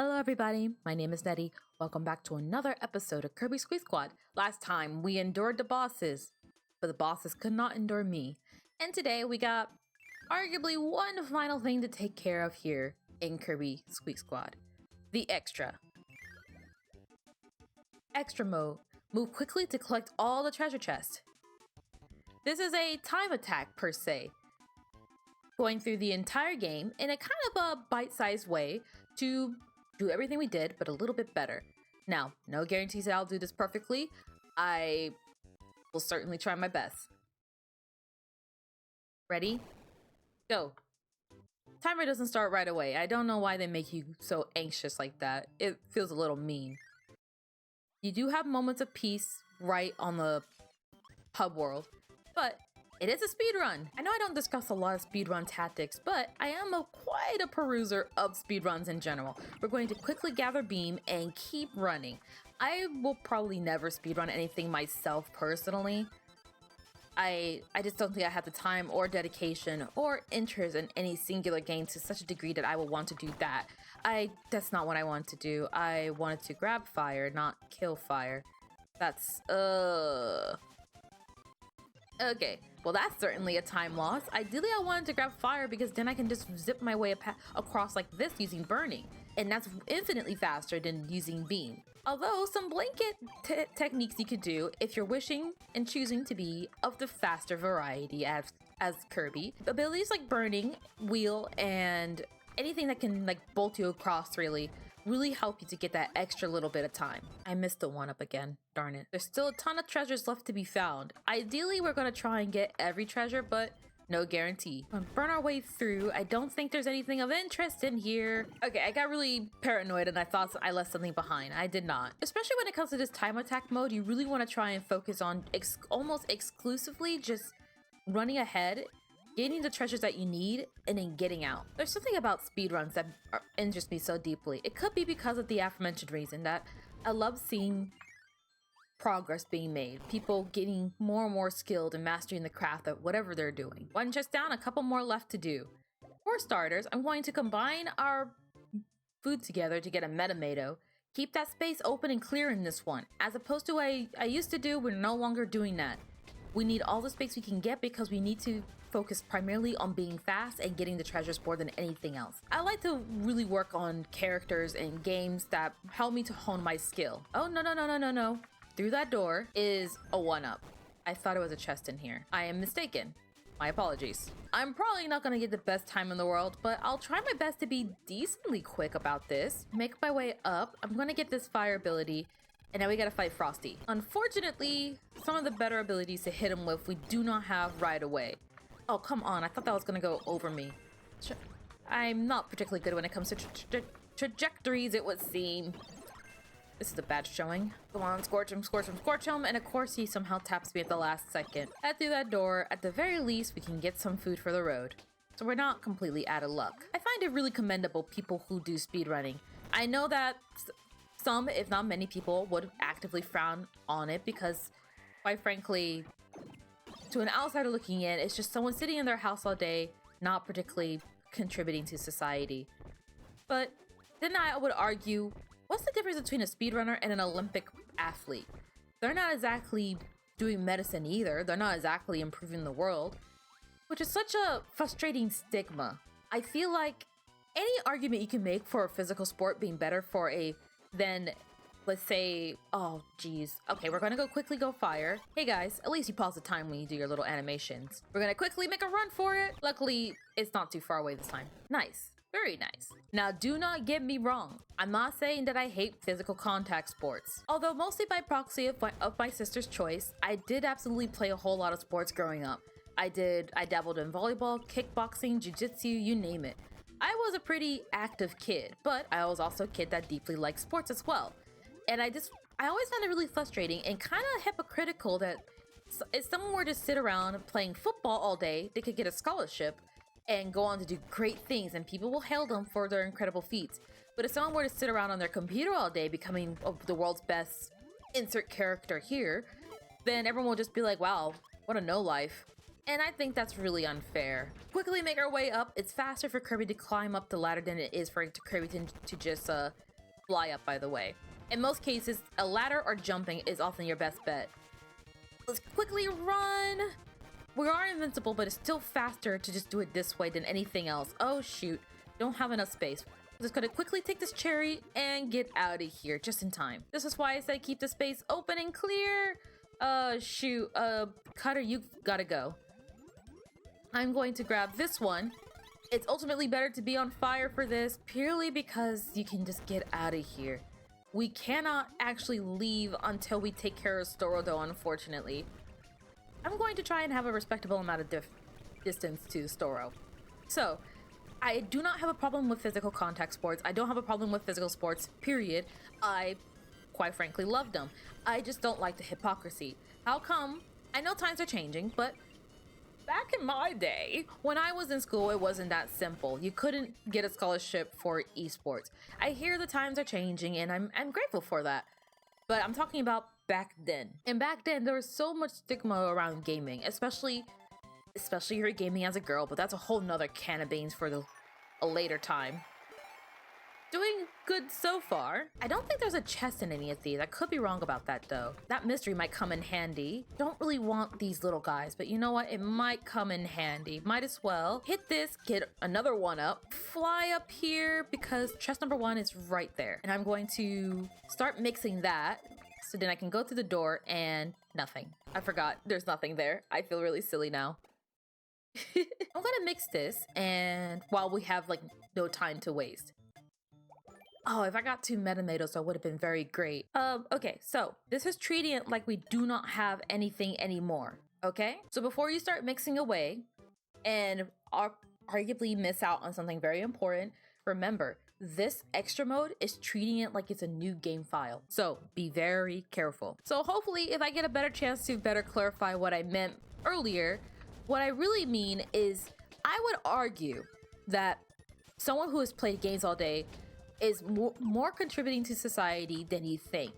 Hello everybody, my name is Nettie. Welcome back to another episode of Kirby Squeak Squad. Last time we endured the bosses, but the bosses could not endure me. And today we got arguably one final thing to take care of here in Kirby Squeak Squad. The extra. Extra mode. Move quickly to collect all the treasure chests. This is a time attack per se. Going through the entire game in a kind of a bite-sized way to do everything we did, but a little bit better. Now, no guarantees that I'll do this perfectly. I will certainly try my best. Ready? Go. Timer doesn't start right away. I don't know why they make you so anxious like that. It feels a little mean. You do have moments of peace right on the hub world, but it is a speedrun. I know I don't discuss a lot of speedrun tactics, but I am quite a peruser of speedruns in general. We're going to quickly gather beam and keep running. I will probably never speedrun anything myself personally. I just don't think I have the time or dedication or interest in any singular game to such a degree that I will want to do that. That's not what I want to do. I wanted to grab fire, not kill fire. That's, okay, well that's certainly a time loss. Ideally I wanted to grab fire because then I can just zip my way across like this using burning. And that's infinitely faster than using beam. Although some blanket techniques you could do if you're wishing and choosing to be of the faster variety as Kirby. Abilities like burning, wheel, and anything that can like bolt you across really help you to get that extra little bit of time. I missed the one up again, darn it. There's still a ton of treasures left to be found. Ideally, we're gonna try and get every treasure, but no guarantee. We'll burn our way through. I don't think there's anything of interest in here. Okay, I got really paranoid and I thought I left something behind. I did not. Especially when it comes to this time attack mode, you really want to try and focus on almost exclusively just running ahead, getting the treasures that you need, and then getting out. There's something about speedruns that interests me so deeply. It could be because of the aforementioned reason that I love seeing progress being made. People getting more and more skilled and mastering the craft of whatever they're doing. One just down, a couple more left to do. For starters, I'm going to combine our food together to get a metamato. Keep that space open and clear in this one. As opposed to I used to do, we're no longer doing that. We need all the space we can get because we need to focus primarily on being fast and getting the treasures more than anything else. I like to really work on characters and games that help me to hone my skill. Oh, no. Through that door is a 1-up. I thought it was a chest in here. I am mistaken. My apologies. I'm probably not gonna get the best time in the world, but I'll try my best to be decently quick about this. Make my way up. I'm gonna get this fire ability, and now we gotta fight Frosty. Unfortunately, some of the better abilities to hit him with we do not have right away. Oh, come on. I thought that was gonna go over me. I'm not particularly good when it comes to trajectories, it would seem. This is a bad showing. Come on, scorch him. And of course he somehow taps me at the last second. Head through that door. At the very least, we can get some food for the road. So we're not completely out of luck. I find it really commendable people who do speedrunning. I know that some, if not many people, would actively frown on it because, quite frankly, to an outsider looking in, it's just someone sitting in their house all day, not particularly contributing to society. But then I would argue, what's the difference between a speedrunner and an Olympic athlete? They're not exactly doing medicine either. They're not exactly improving the world, which is such a frustrating stigma. I feel like any argument you can make for a physical sport being better for than, let's say, oh geez. Okay, we're gonna quickly go fire. Hey guys, at least you pause the time when you do your little animations. We're gonna quickly make a run for it. Luckily, it's not too far away this time. Nice. Very nice. Now, do not get me wrong. I'm not saying that I hate physical contact sports. Although mostly by proxy of my sister's choice, I did absolutely play a whole lot of sports growing up. I dabbled in volleyball, kickboxing, jiu-jitsu, you name it. I was a pretty active kid, but I was also a kid that deeply liked sports as well. And I always found it really frustrating and kind of hypocritical that if someone were to sit around playing football all day, they could get a scholarship and go on to do great things, and people will hail them for their incredible feats. But if someone were to sit around on their computer all day becoming the world's best insert character here, then everyone will just be like, wow, what a no-life. And I think that's really unfair. Quickly make our way up. It's faster for Kirby to climb up the ladder than it is for Kirby to just fly up, by the way. In most cases, a ladder or jumping is often your best bet. Let's quickly run. We are invincible, but it's still faster to just do it this way than anything else. Oh shoot, don't have enough space. I'm just gonna quickly take this cherry and get out of here just in time. This is why I said keep the space open and clear. Shoot, Cutter, you gotta go. I'm going to grab this one. It's ultimately better to be on fire for this purely because you can just get out of here. We cannot actually leave until we take care of Storo though, unfortunately. I'm going to try and have a respectable amount of distance to Storo. So, I do not have a problem with physical contact sports. I don't have a problem with physical sports, period. I, quite frankly, love them. I just don't like the hypocrisy. How come? I know times are changing, but back in my day, when I was in school, it wasn't that simple. You couldn't get a scholarship for esports. I hear the times are changing, and I'm grateful for that. But I'm talking about back then. And back then, there was so much stigma around gaming, especially if you're gaming as a girl, but that's a whole nother can of beans for a later time. Doing good so far. I don't think there's a chest in any of these. I could be wrong about that though. That mystery might come in handy. Don't really want these little guys, but you know what? It might come in handy. Might as well hit this, get another one up, fly up here because chest number 1 is right there. And I'm going to start mixing that so then I can go through the door and nothing. I forgot there's nothing there. I feel really silly now. I'm gonna mix this and while we have like no time to waste. Oh, if I got 2 Metamatoes, that would have been very great. Okay, so this is treating it like we do not have anything anymore, okay? So before you start mixing away and arguably miss out on something very important, remember, this extra mode is treating it like it's a new game file. So be very careful. So hopefully if I get a better chance to better clarify what I meant earlier, what I really mean is I would argue that someone who has played games all day is more contributing to society than you think.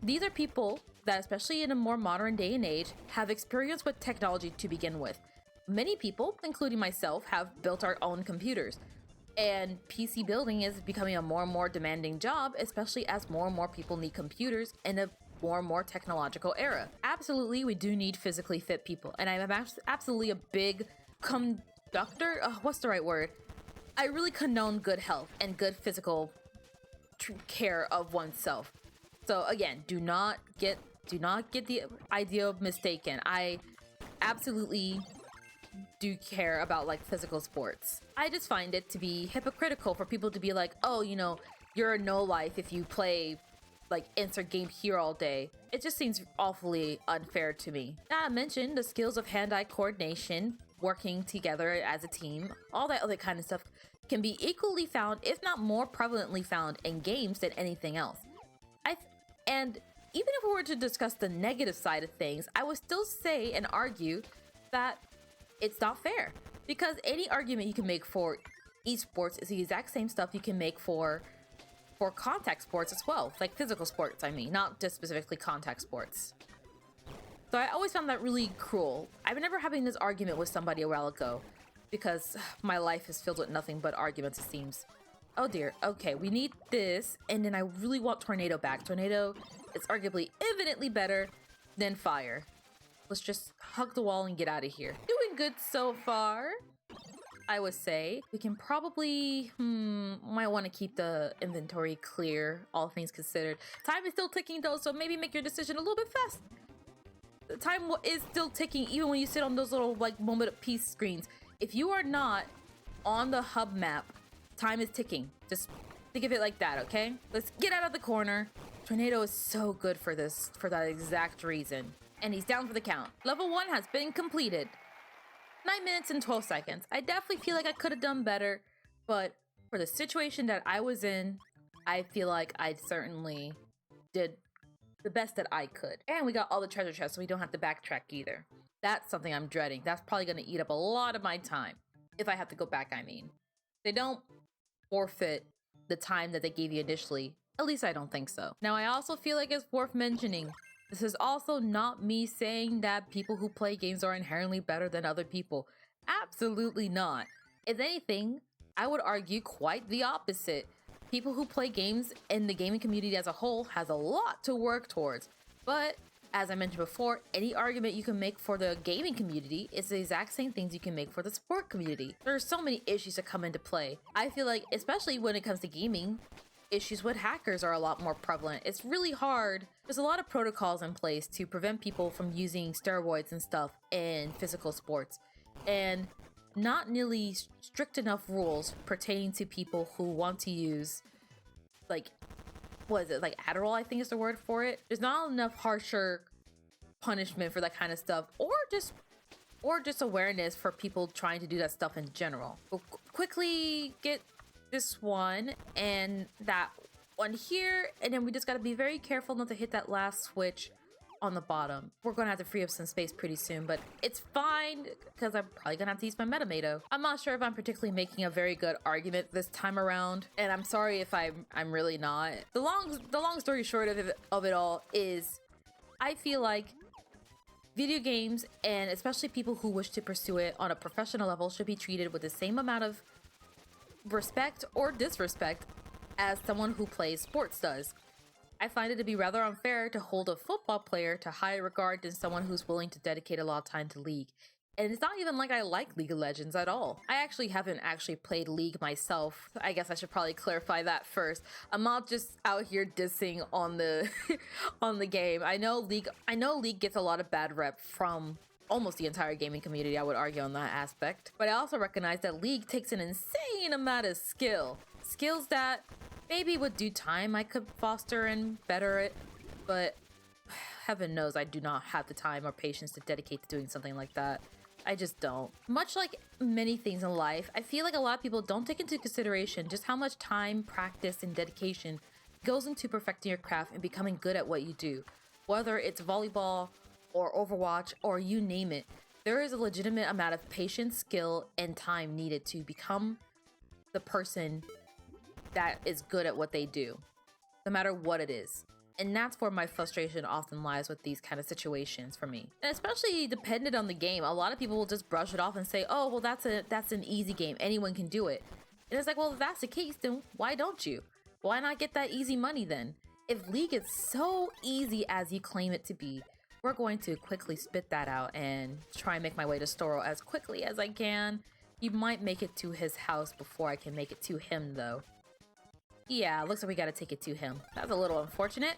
These are people that, especially in a more modern day and age, have experience with technology to begin with. Many people, including myself, have built our own computers. And PC building is becoming a more and more demanding job, especially as more and more people need computers in a more and more technological era. Absolutely, we do need physically fit people. And I'm absolutely a big conductor. What's the right word? I really condone good health and good physical care of oneself. So again, do not get the idea mistaken. I absolutely do care about like physical sports. I just find it to be hypocritical for people to be like, oh, you know, you're a no life if you play like insert game here all day. It just seems awfully unfair to me. Not to mention the skills of hand-eye coordination, working together as a team, all that other kind of stuff can be equally found, if not more prevalently found in games than anything else. And even if we were to discuss the negative side of things, I would still say and argue that it's not fair. Because any argument you can make for esports is the exact same stuff you can make for contact sports as well. Like physical sports, I mean, not just specifically contact sports. So I always found that really cruel. I remember having this argument with somebody a while ago because my life is filled with nothing but arguments, it seems. Oh dear, okay, we need this, and then I really want Tornado back. Tornado is arguably infinitely better than Fire. Let's just hug the wall and get out of here. Doing good so far, I would say. We can probably, might want to keep the inventory clear, all things considered. Time is still ticking though, so maybe make your decision a little bit fast. The time is still ticking even when you sit on those little like moment of peace screens. If you are not on the hub map, time is ticking. Just think of it like that, okay? Let's get out of the corner. Tornado is so good for this, for that exact reason. And he's down for the count. Level 1 has been completed. 9 minutes and 12 seconds. I definitely feel like I could have done better, but for the situation that I was in, I feel like I certainly did the best that I could. And we got all the treasure chests, so we don't have to backtrack either. That's something I'm dreading. That's probably going to eat up a lot of my time. If I have to go back, I mean. They don't forfeit the time that they gave you initially. At least I don't think so. Now, I also feel like it's worth mentioning, this is also not me saying that people who play games are inherently better than other people. Absolutely not. If anything, I would argue quite the opposite. People who play games and the gaming community as a whole has a lot to work towards. But as I mentioned before, any argument you can make for the gaming community is the exact same things you can make for the sport community. There are so many issues that come into play. I feel like, especially when it comes to gaming, issues with hackers are a lot more prevalent. It's really hard. There's a lot of protocols in place to prevent people from using steroids and stuff in physical sports. And not nearly strict enough rules pertaining to people who want to use, like, what is it, like Adderall, I think is the word for it. There's not enough harsher punishment for that kind of stuff, or just awareness for people trying to do that stuff in general. We'll quickly get this one and that one here, and then we just got to be very careful not to hit that last switch on the bottom. We're gonna have to free up some space pretty soon, but it's fine because I'm probably gonna have to use my Metamato. I'm not sure if I'm particularly making a very good argument this time around, and I'm sorry if I'm really not. The long story short of it all is, I feel like video games, and especially people who wish to pursue it on a professional level, should be treated with the same amount of respect or disrespect as someone who plays sports does. I find it to be rather unfair to hold a football player to higher regard than someone who's willing to dedicate a lot of time to League. And it's not even like I like League of Legends at all. I actually haven't played League myself. I guess I should probably clarify that first. I'm not just out here dissing on the on the game. I know League gets a lot of bad rep from almost the entire gaming community, I would argue, on that aspect. But I also recognize that League takes an insane amount of skills that maybe with due time I could foster and better it, but heaven knows I do not have the time or patience to dedicate to doing something like that. I just don't. Much like many things in life, I feel like a lot of people don't take into consideration just how much time, practice, and dedication goes into perfecting your craft and becoming good at what you do. Whether it's volleyball or Overwatch or you name it, there is a legitimate amount of patience, skill, and time needed to become the person that is good at what they do, no matter what it is. And that's where my frustration often lies with these kind of situations for me. And especially dependent on the game, a lot of people will just brush it off and say, oh, well, that's an easy game. Anyone can do it. And it's like, well, if that's the case, then why don't you? Why not get that easy money then? If League is so easy as you claim it to be, we're going to quickly spit that out and try and make my way to Storo as quickly as I can. You might make it to his house before I can make it to him, though. Yeah, looks like we gotta take it to him. That's a little unfortunate,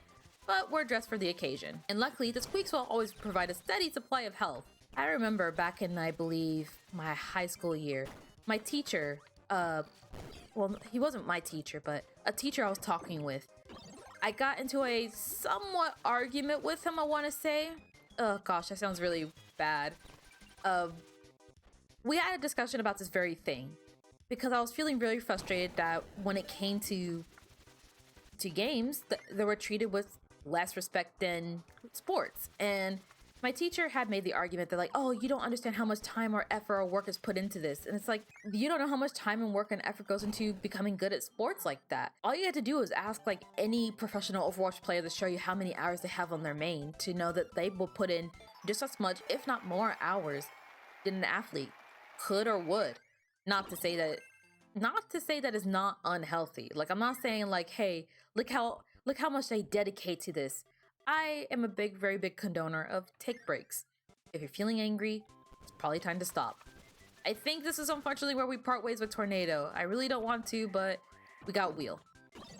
but we're dressed for the occasion. And luckily, the Squeaks will always provide a steady supply of health. I remember back in, I believe, my high school year, my teacher, well, he wasn't my teacher, but a teacher I was talking with, I got into a somewhat argument with him, I want to say. Oh gosh, that sounds really bad. We had a discussion about this very thing, because I was feeling really frustrated that when it came to games, they were treated with less respect than sports. And my teacher had made the argument that, like, oh, you don't understand how much time or effort or work is put into this. And it's like, you don't know how much time and work and effort goes into becoming good at sports like that. All you have to do is ask, like, any professional Overwatch player to show you how many hours they have on their main to know that they will put in just as much, if not more, hours than an athlete could or would. Not to say that it's not unhealthy. Like, I'm not saying, like, hey, look how much they dedicate to this. I am a very big condoner of take breaks. If you're feeling angry, it's probably time to stop. I think this is unfortunately where we part ways with Tornado. I really don't want to, but we got Wheel.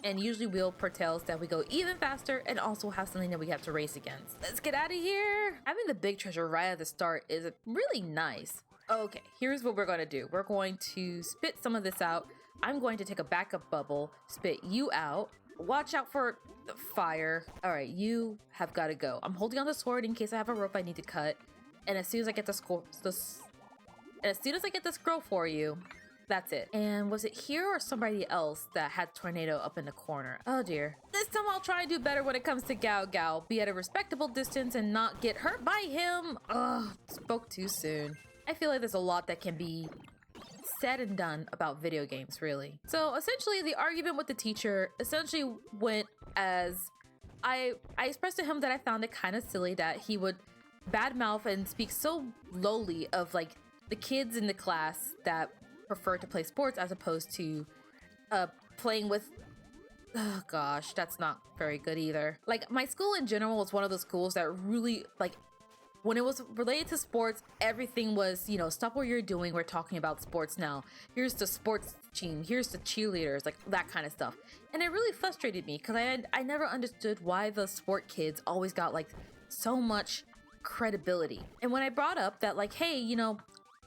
And usually Wheel foretells that we go even faster and also have something that we have to race against. Let's get out of here! Having the big treasure right at the start is really nice. Okay, here's what we're going to do. We're going to spit some of this out. I'm going to take a backup bubble, spit you out. Watch out for the fire. All right, you have got to go. I'm holding on the sword in case I have a rope I need to cut. And as soon as I get the scroll for you, that's it. And was it here or somebody else that had Tornado up in the corner? Oh dear. This time I'll try and do better when it comes to Gao Gao. Be at a respectable distance and not get hurt by him. Ugh, spoke too soon. I feel like there's a lot that can be said and done about video games, really. So essentially the argument with the teacher essentially went as I expressed to him that I found it kind of silly that he would badmouth and speak so lowly of, like, the kids in the class that prefer to play sports as opposed to playing with Oh gosh, that's not very good either. Like, my school in general was one of the schools that really, like, when it was related to sports, everything was, you know, stop what you're doing. We're talking about sports now. Here's the sports team. Here's the cheerleaders, like that kind of stuff. And it really frustrated me because I never understood why the sport kids always got like so much credibility. And when I brought up that, like, hey, you know,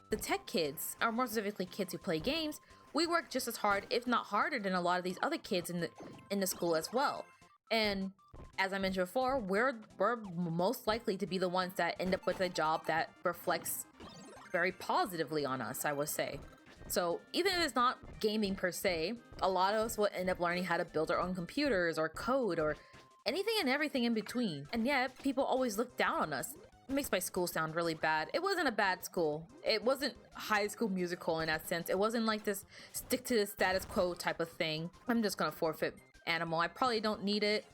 the tech kids, or more specifically kids who play games, we work just as hard, if not harder, than a lot of these other kids in the school as well. And as I mentioned before, we're most likely to be the ones that end up with a job that reflects very positively on us, I would say. So even if it's not gaming per se, a lot of us will end up learning how to build our own computers or code or anything and everything in between. And yet people always look down on us. It makes my school sound really bad. It wasn't a bad school. It wasn't High School Musical in that sense. It wasn't like this stick to the status quo type of thing. I'm just gonna forfeit Animal. I probably don't need it.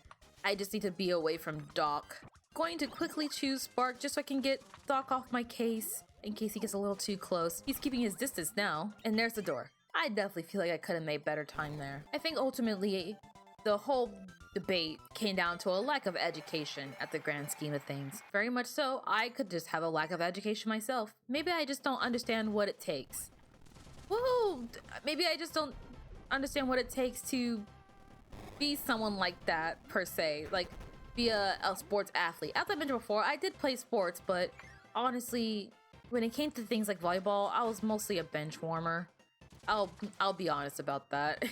I just need to be away from Doc. Going to quickly choose Spark just so I can get Doc off my case in case he gets a little too close. He's keeping his distance now. And there's the door. I definitely feel like I could have made better time there. I think ultimately the whole debate came down to a lack of education at the grand scheme of things. Very much so, I could just have a lack of education myself. Maybe I just don't understand what it takes. Woohoo! Maybe I just don't understand what it takes to be someone like that, per se. Like, be a sports athlete. As I mentioned before, I did play sports, but honestly, when it came to things like volleyball, I was mostly a bench warmer. I'll be honest about that.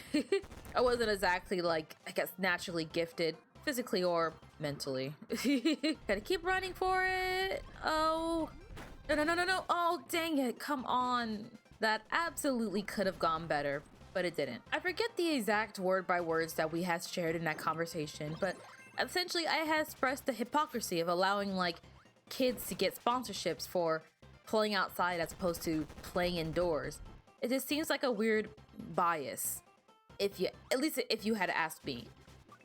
I wasn't exactly, like, I guess, naturally gifted, physically or mentally. Gotta keep running for it. Oh, no. Oh, dang it. Come on. That absolutely could have gone better, but it didn't. I forget the exact word by words that we had shared in that conversation, but essentially I had expressed the hypocrisy of allowing, like, kids to get sponsorships for playing outside as opposed to playing indoors. It just seems like a weird bias, at least if you had asked me.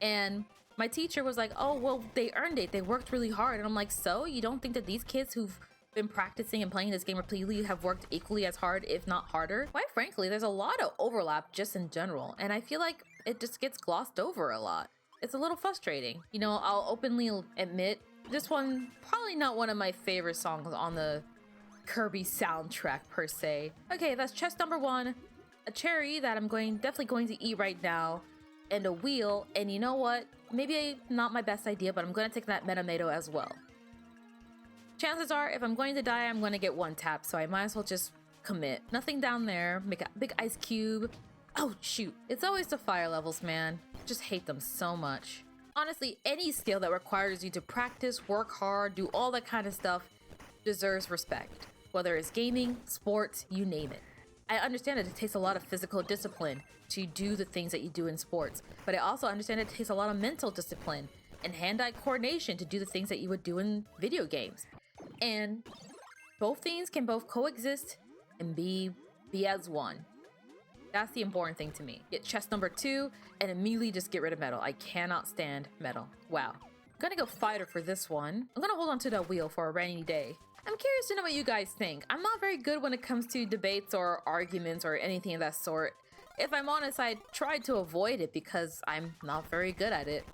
And my teacher was like, oh, well, they earned it. They worked really hard. And I'm like, so you don't think that these kids who've been practicing and playing this game repeatedly have worked equally as hard, if not harder? Quite frankly, there's a lot of overlap just in general. And I feel like it just gets glossed over a lot. It's a little frustrating. You know, I'll openly admit this one, probably not one of my favorite songs on the Kirby soundtrack per se. Okay, that's chest number 1, a cherry that I'm definitely going to eat right now, and a wheel. And you know what? Maybe not my best idea, but I'm going to take that Metamato as well. Chances are, if I'm going to die, I'm going to get 1 tap, so I might as well just commit. Nothing down there. Make a big ice cube. Oh, shoot. It's always the fire levels, man. Just hate them so much. Honestly, any skill that requires you to practice, work hard, do all that kind of stuff deserves respect. Whether it's gaming, sports, you name it. I understand that it takes a lot of physical discipline to do the things that you do in sports, but I also understand it takes a lot of mental discipline and hand-eye coordination to do the things that you would do in video games. And both things can both coexist and be as one. That's the important thing to me. Get chest number 2 and immediately just get rid of metal. I cannot stand metal. Wow. I'm gonna go fighter for this one. I'm gonna hold on to the wheel for a rainy day. I'm curious to know what you guys think. I'm not very good when it comes to debates or arguments or anything of that sort. If I'm honest, I tried to avoid it because I'm not very good at it.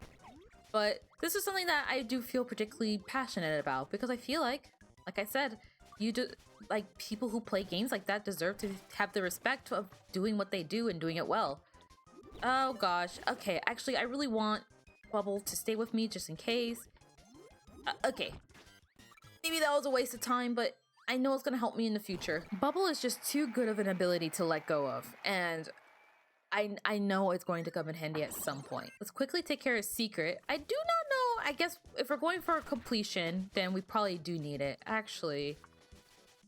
But this is something that I do feel particularly passionate about because I feel like I said, like, people who play games like that deserve to have the respect of doing what they do and doing it well. Oh gosh, okay, actually I really want Bubble to stay with me just in case. Okay. Maybe that was a waste of time, but I know it's gonna help me in the future. Bubble is just too good of an ability to let go of, and I know it's going to come in handy at some point. Let's quickly take care of Secret. I do not know, I guess if we're going for a completion, then we probably do need it. Actually,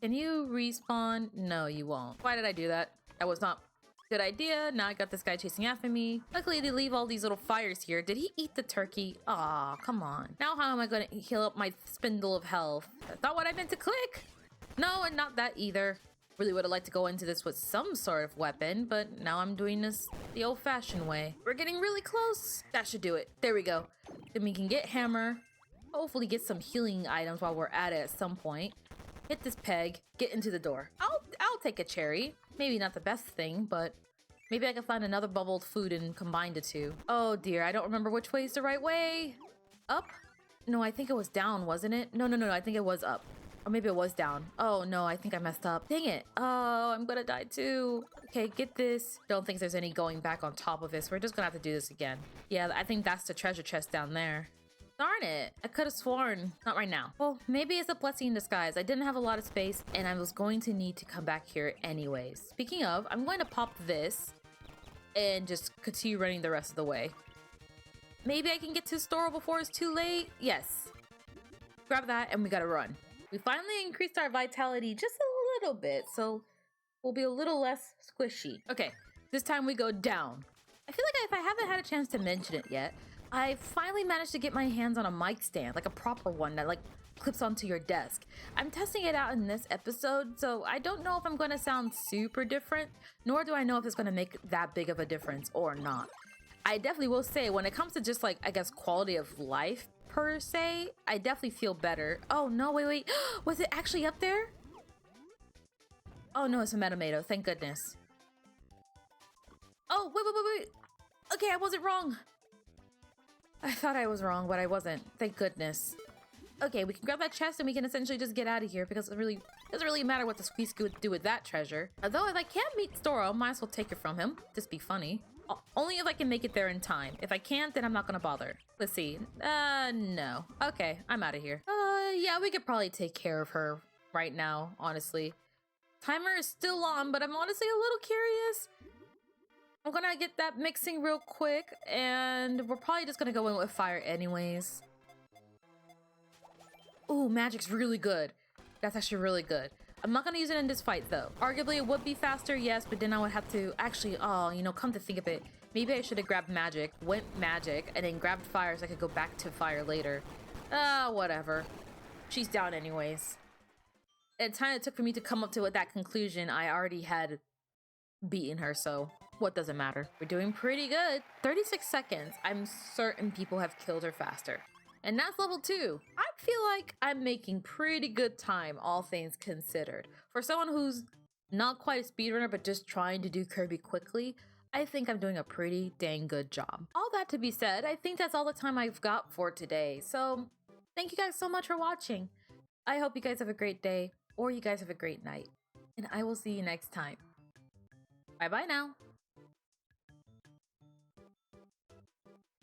can you respawn? No, you won't. Why did I do that? That was not a good idea. Now I got this guy chasing after me. Luckily, they leave all these little fires here. Did he eat the turkey? Aw, come on. Now how am I gonna heal up my spindle of health? That's not what I meant to click. No, and not that either. Really would have liked to go into this with some sort of weapon, but now I'm doing this the old-fashioned way. We're getting really close. That should do it. There we go. Then we can get hammer. Hopefully get some healing items while we're at it at some point. Hit this peg. Get into the door. I'll take a cherry. Maybe not the best thing, but Maybe I can find another bubbled food and combine the two. Oh dear, I don't remember which way is the right way. Up? No, I think it was down, wasn't it? No, I think it was up. Or maybe it was down. Oh no, I think I messed up. Dang it. Oh, I'm gonna die too. Okay, get this. Don't think there's any going back on top of this. We're just gonna have to do this again. Yeah, I think that's the treasure chest down there. Darn it. I could have sworn. Not right now. Well, maybe it's a blessing in disguise. I didn't have a lot of space and I was going to need to come back here anyways. Speaking of, I'm going to pop this and just continue running the rest of the way. Maybe I can get to store before it's too late. Yes. Grab that and we gotta run. We finally increased our vitality just a little bit, so we'll be a little less squishy. Okay, this time we go down. I feel like if I haven't had a chance to mention it yet, I finally managed to get my hands on a mic stand, like a proper one that like clips onto your desk. I'm testing it out in this episode, so I don't know if I'm gonna sound super different, nor do I know if it's gonna make that big of a difference or not. I definitely will say when it comes to just like, I guess, quality of life per se, I definitely feel better. Oh no, wait. Was it actually up there? Oh no, it's a Metamato, thank goodness. Oh, wait. Okay, I wasn't wrong. I thought I was wrong, but I wasn't. Thank goodness. Okay, we can grab that chest and we can essentially just get out of here because it really doesn't really matter what the Squeak Squad would do with that treasure. Although if I can't meet Storo, might as well take it from him. Just be funny. Only if I can make it there in time. If I can't, then I'm not gonna bother. Let's see. No. Okay, I'm out of here. Yeah, we could probably take care of her right now, honestly. Timer is still on, but I'm honestly a little curious. I'm gonna get that mixing real quick, and we're probably just gonna go in with fire anyways. Ooh, magic's really good. That's actually really good. I'm not gonna use it in this fight though. Arguably it would be faster, yes, but then I would have to actually, come to think of it, maybe I should have grabbed magic, went magic, and then grabbed fire so I could go back to fire later. Whatever. She's down anyways. And the time it took for me to come up to that conclusion, I already had beaten her, so what does it matter? We're doing pretty good. 36 seconds. I'm certain people have killed her faster. And that's level 2. I feel like I'm making pretty good time, all things considered. For someone who's not quite a speedrunner, but just trying to do Kirby quickly, I think I'm doing a pretty dang good job. All that to be said, I think that's all the time I've got for today. So thank you guys so much for watching. I hope you guys have a great day, or you guys have a great night. And I will see you next time. Bye bye now.